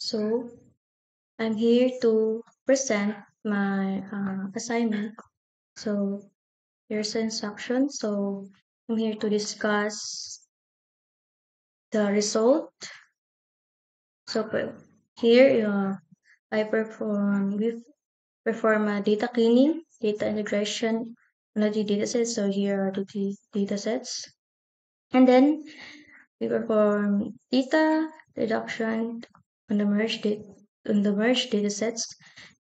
So I'm here to present my assignment. So here's the instruction. So I'm here to discuss the result. So here we perform a data cleaning, data integration on the data sets. So here are the data sets. And then we perform data reduction on the merged data sets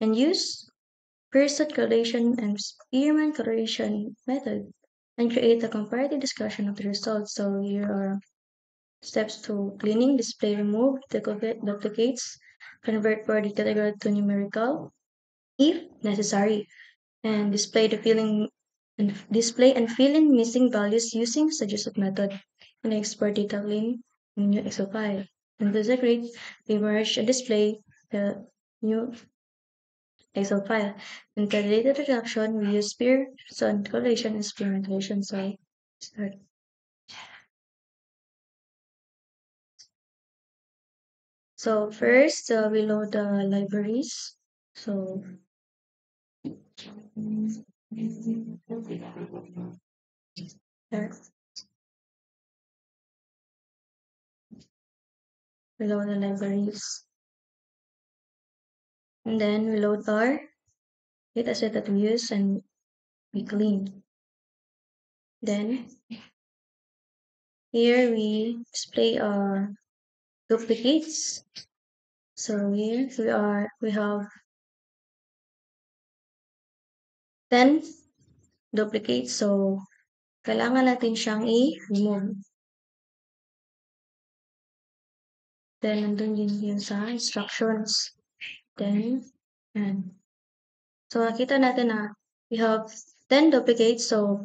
and use person correlation and Spearman correlation method and create a comparative discussion of the results. So here are steps to cleaning, display, remove, duplicates, convert per data category to numerical if necessary, and display and fill in missing values using suggested method, and export data clean in new Excel file. And integrate, we merge and display the new Excel file. In the data reduction, we use Pearson correlation and experimentation. So start. So first, we load the libraries. So there, we load the libraries. And then we load our dataset that we use and we clean. Then here we display our duplicates. So here we have 10 duplicates. So kailangan natin siyang i-remove. Then nandun yun sa instructions. Then and so nakita natin na we have 10 duplicates. So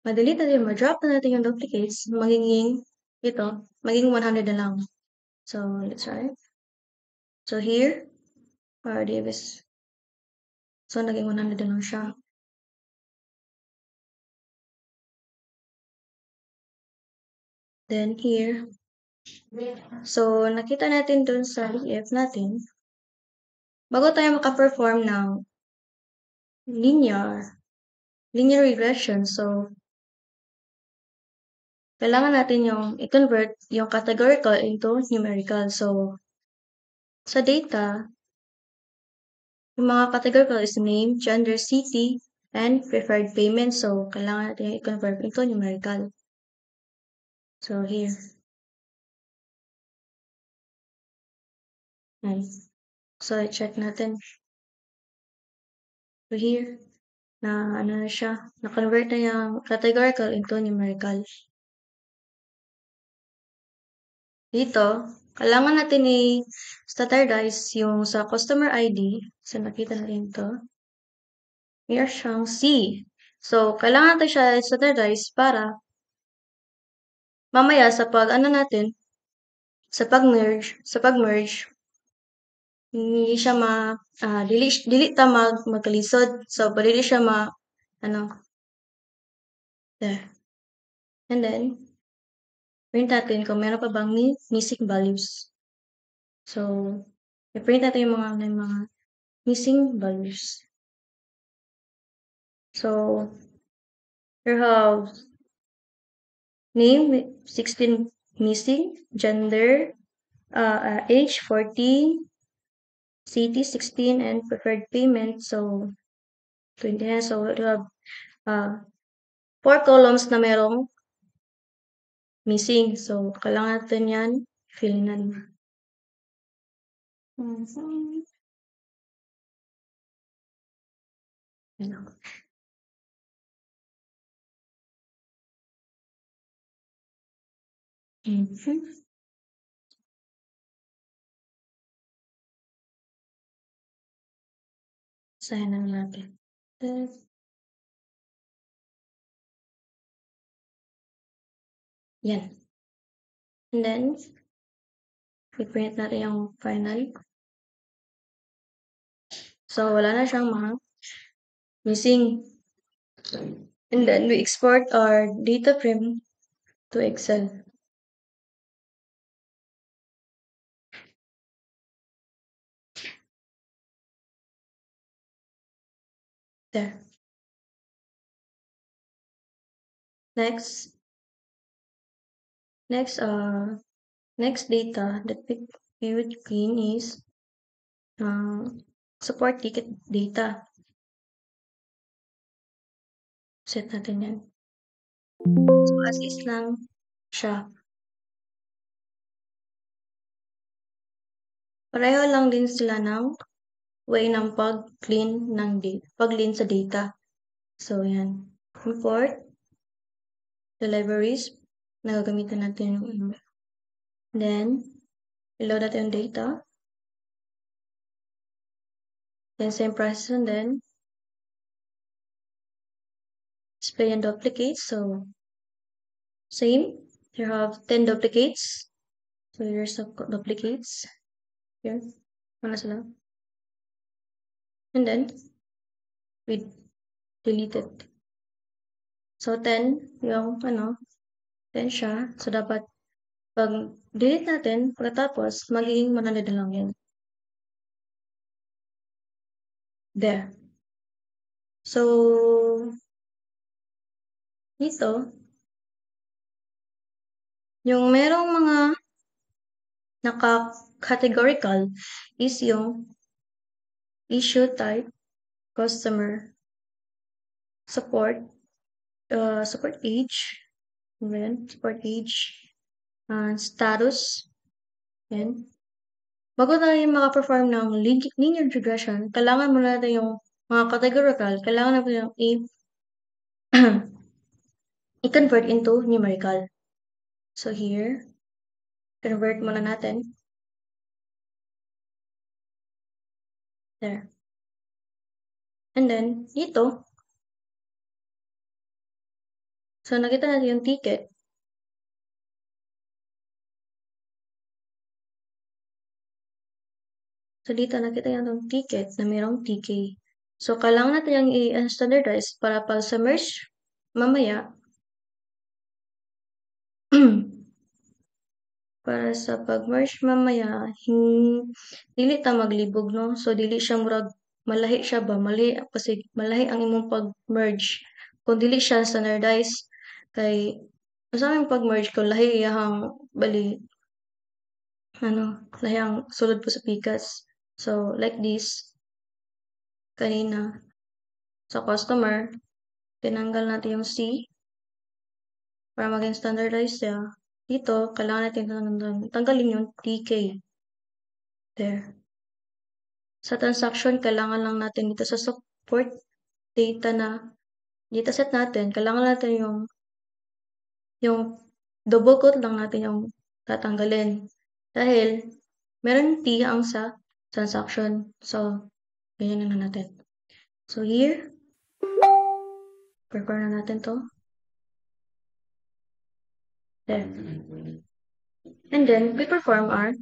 ma-delete natin, ma-drop na natin yung duplicates, magiging 100 na lang. So let's try. So here, Davis. So naging 100 na lang siya. Then here, so nakita natin dun sa EF natin, bago tayo maka-perform ng linear regression, so kailangan natin yung i-convert yung categorical into numerical. So sa data, yung mga categorical is name, gender, city, and preferred payment. So kailangan natin i-convert into numerical. So here. So i-check natin. So here, na siya, na-convert na yung categorical into numerical. Dito, kailangan natin i-standardize yung sa customer ID. So nakita natin ito. Here siyang C. So kailangan natin siya i-standardize para mamaya sa natin, sa pag-merge, hindi siya dili ta magkalisod. So, dili siya there. And then, print natin kung meron pa bang missing values. So, i-print natin yung mga missing values. So, you have name 16 missing, gender, age 40, city 16, and preferred payment. So, 29. So, you have 4 columns na merong missing. So, kailangan natin yan fill in. Basahin na natin. Yan. And then, i-print natin yung final. So, wala na siyang mga missing. And then, we export our data frame to Excel. There. Next, next, uh, next data that we would clean is uh, support ticket data. Set natin yan. So, as is lang siya. Pareho lang din sila ng way ng pag-clean pag-clean sa data. So, yan. Import the libraries na gagamitin natin yung Then, reload natin yung data. Then, same process and then display and duplicate. So, same. You have 10 duplicates. So, here's the duplicates. Here. Wala sila. And then, we delete it. So, 10 yung 10 siya. So, dapat pag delete natin, pagkatapos, magiging 100 na lang yan. There. So, dito, yung merong mga naka-categorical is yung issue type, customer, support, support age, then support age, and status, yan. Bago tayo maka-perform ng linear regression, kailangan muna natin yung mga categorical, kailangan natin yung i-convert into numerical. So here, convert muna natin. There. And then, dito, so nakita natin yung ticket. So dito nakita yung ticket na mayroong TK. So kailangan natin yung i-standardize para pag sa merge, mamaya, para sa pag-merge mamaya, dili ta maglibog, no? So dili siya murag malahi siya ba? Mali kasi malahi ang imong pag-merge. Kung dili siya standardized kay sa aming pag-merge ko lahi iyahang bali lahi ang sulod po sa pikas. So like this kanina sa customer, tinanggal natin yung C para maging standardized siya. Dito, kailangan natin tanggalin yung TK. There. Sa transaction, kailangan lang natin dito sa support data na dataset natin, kailangan natin yung double quote lang natin yung tatanggalin. Dahil, meron T ang sa transaction. So, ganyan na natin. So, here, prepare na natin to. There. And then, we perform our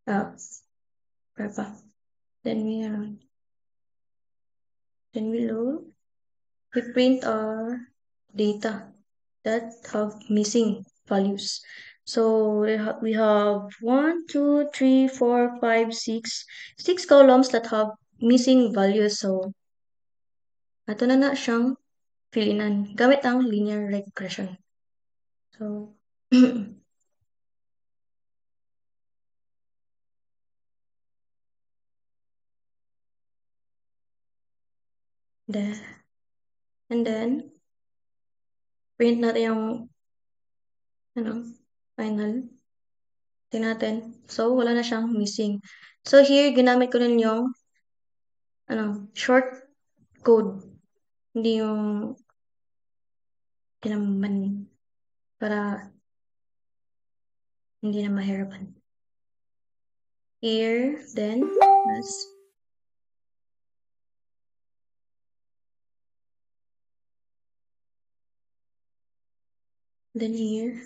prep. Then we load. We print our data that have missing values. So we have 1, 2, 3, 4, 5, 6, 6 columns that have missing values. So, ato na siyang fill-inan gamit ang linear regression. So, and then, print natin yung final. Tingnan natin. So, wala na siyang missing. So, here, ginamit ko rin yung short code. Hindi yung tinaman para hindi na mahirapan. Here, then, here,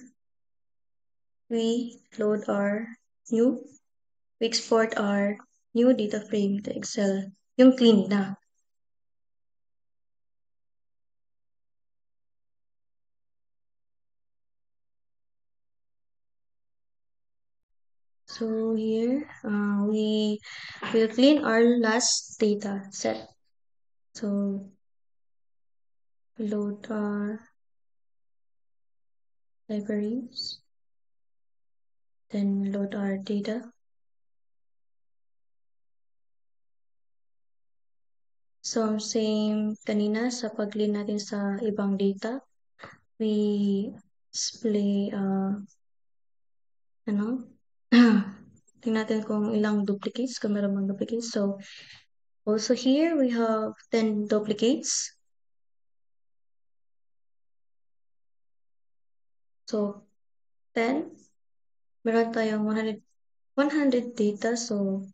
we export our new data frame to Excel. Yung clean na. So here, we will clean our last data set. So we load our libraries, then we load our data. So same kanina sa pag-lean natin sa ibang data, we display ano? Tingnan natin kung ilang duplicates, kung meron bang duplicates. So also here we have 10 duplicates. So 10, meron tayong 100 data. So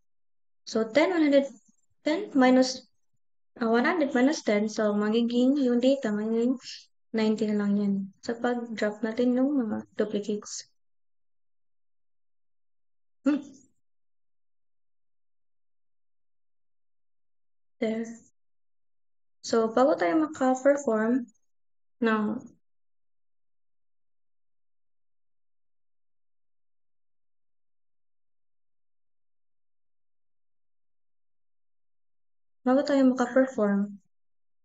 10 minus 100 minus 10. So magiging yung data, magiging 90 na lang yan. Sa pag-drop natin yung mga duplicates. Hmm. There. So, bago tayo maka-perform ng bago tayo maka-perform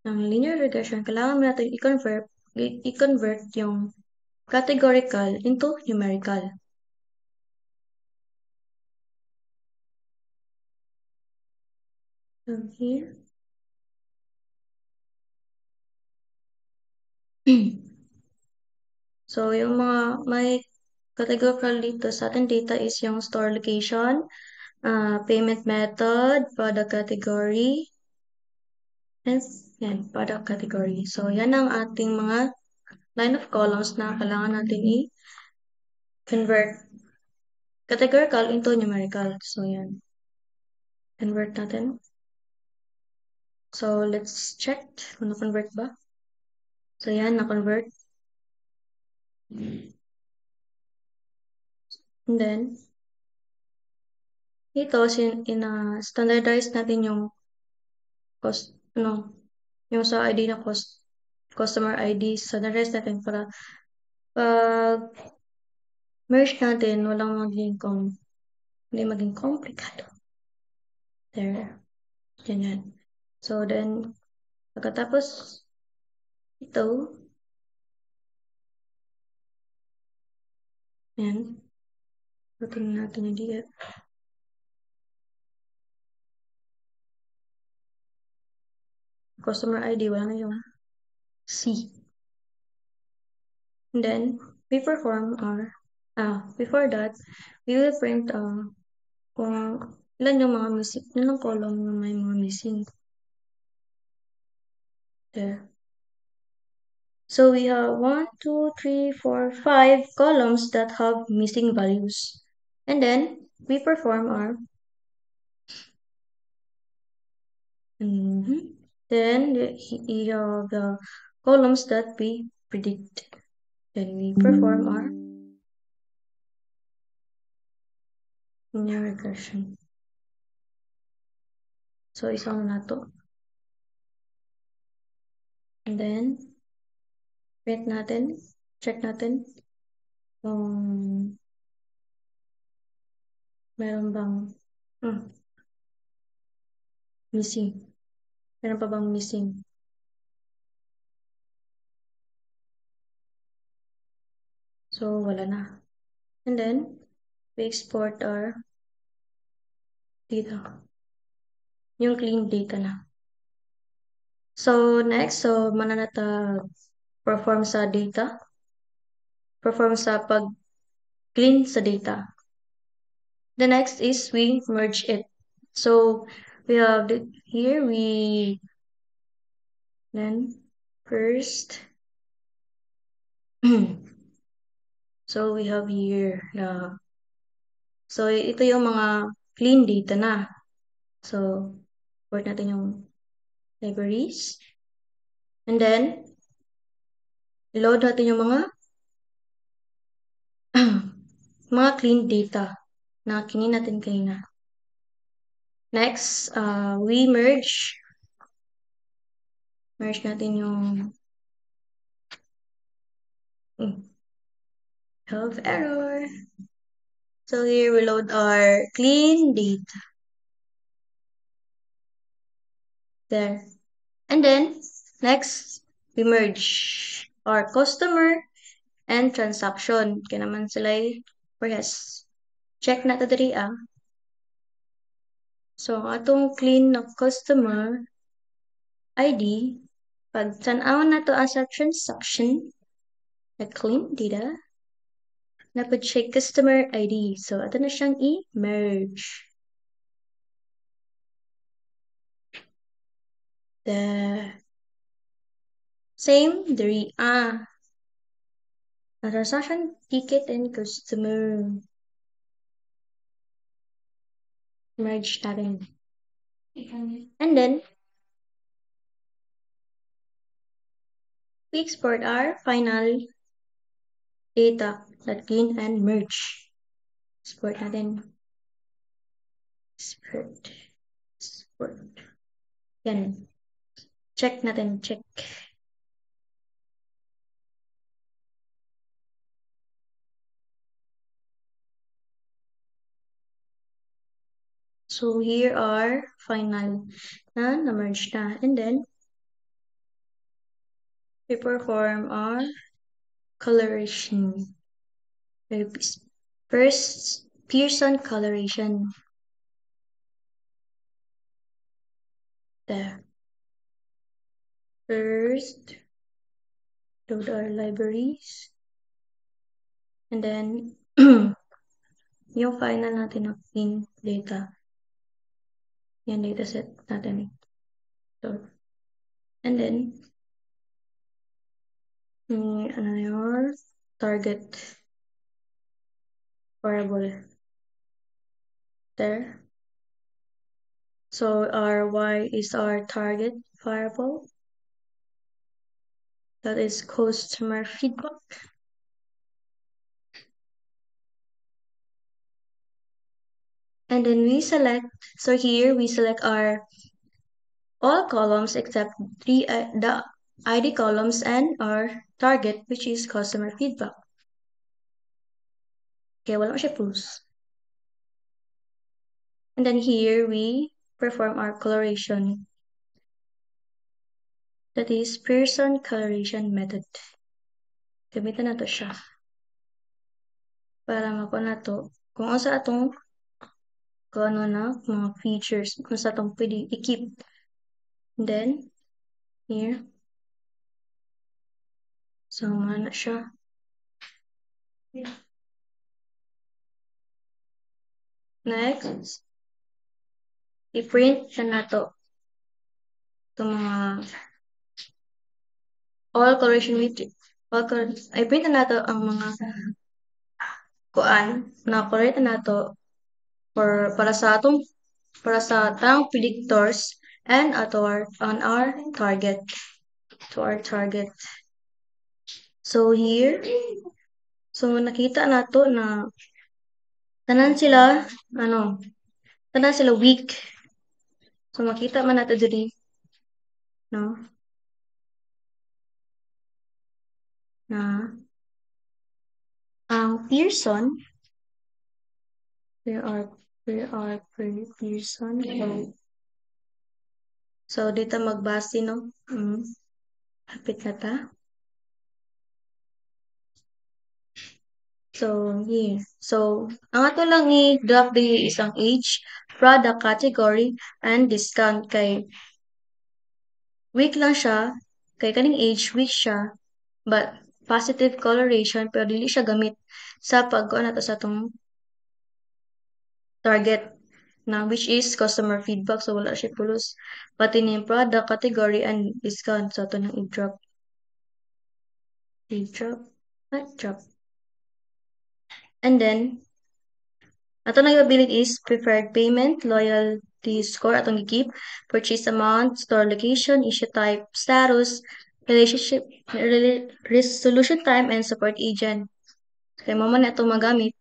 ng linear regression, kailangan natin i-convert yung categorical into numerical. So, here. So, yung mga may categorical dito sa ating data is yung store location, payment method, product category, and yan, product category. So, yan ang ating mga line of columns na kailangan natin i-convert categorical into numerical. So, yan. Convert natin. So, let's check kung na-convert ba. So, yan, na-convert. And then, ito, standardize natin yung cost, yung sa ID na customer ID, standardize natin para pag merge natin, hindi maging komplikado. There. Ganyan. So, then, pagkatapos ito, yan. So, tingnan natin yung DF. Customer ID, wala na yung C. And then, we perform before that, we will print kung ilan yung mga missing, ilang column yung may mga missing. There. So we have 1, 2, 3, 4, 5 columns that have missing values. And then we perform our then you have the columns that we predict. Then we perform our linear regression. So isang na to. And then print natin, check natin kung meron bang missing. Meron pa bang missing? So, wala na. And then, we export our data. Yung clean data na. So, next, mananata perform sa data. Perform sa pag-clean sa data. The next is we merge it. So, we have here, then first, so we have here, so ito yung mga clean data na. So, import natin yung libraries. And then, load natin yung mga clean data na kinin natin kanina. Next, we merge natin yung have error. So here we load our clean data. There. And then, next, we merge our customer and transaction. Kaya naman sila parehas. Check na to diri ah. So, atong clean na customer ID, pag tanaw na to as a transaction, na clean data, na check customer ID. So, ato na siyang i-merge. The same diri ah. Na transaction ticket and customer. Merge natin. And then, we export our final data that clean and merge. Export natin. Export. Yan. Check natin. Check. So here are final na merge na. And then, we perform our coloration. First, Pearson coloration. There. First, load our libraries. And then, yung final natin na clean data. Yan dataset natin. So, and then, ano your target variable. There. So our y is our target variable. That is customer feedback. And then we select, so here we select our all columns except the ID columns and our target, which is customer feedback. Okay, wala siya push. And then here we perform our coloration. That is Pearson coloration method. Gamitan na to siya. Para makuha na to. Kung asa atong kung ano na, mga features, kung sa atong pwede i-keep. And then, here. So, na siya. Next, i-print siya na to. Itong mga all coloration with i-print na to ang mga kuan na correct na to for para sa tang predictors and on our target to our target. So here, so nakita na to na tanan sila weak. So makita man nato diri no na ang Pearson there are Pearson so dito magbase no hapit na ta. So here so ang ato lang i-drop diri isang age, product category and discount kay week lang siya kay kaning age week siya but positive coloration pero dili siya gamit sa pagkuha nato sa tong target na which is customer feedback so wala siya pulos pati ni product category and discount so ito nang i-drop drop and then ato na yung ability is preferred payment loyalty score atong i-keep purchase amount store location issue type status relationship resolution time and support agent kay mo man ito magamit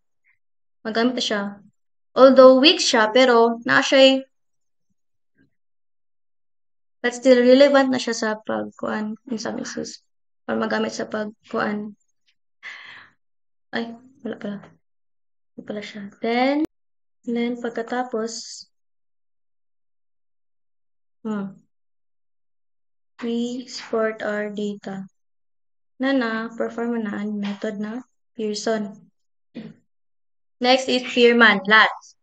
na siya although weak siya pero naa siya but still relevant na siya sa pagkuan in some cases or magamit sa pagkuan ay wala pala wala pala siya then pagkatapos we export our data. Perform na ang method na Pearson. Next is Pearman, last.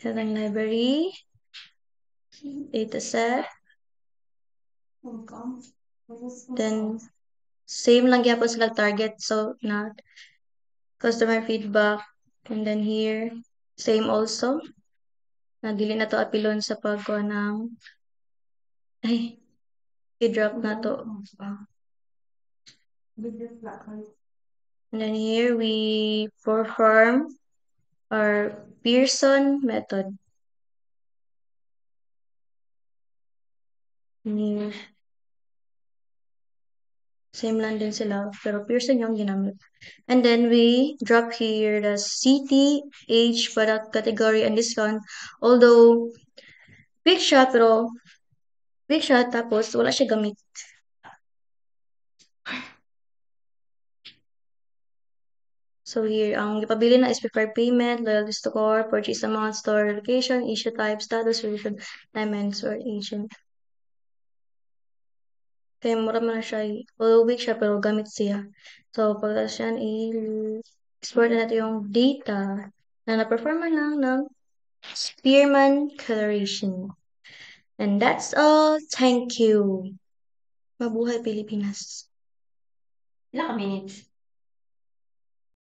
Sa library, dataset, then same lang gyapon sila target, so not customer feedback, and then here same also na dili na to apilon sa pagkuha ng ay i-drop na to. And then here we perform our Pearson method. Here. Same lang din sila, pero Pearson yung ginamit. And then we drop here the city, age, product category, and discount. Although, big shot, pero big shot, tapos wala siya gamit. So here, ang ipabili na is preferred payment, loyalty score, purchase amount, store location, issue type, status, solution, diamonds, or agent. Kaya mura man na siya, although weak siya, pero gamit siya. So, pag siya, i-export na natin yung data na na-perform lang ng Spearman Coloration. And that's all. Thank you. Mabuhay Pilipinas. Ilang ka minutes?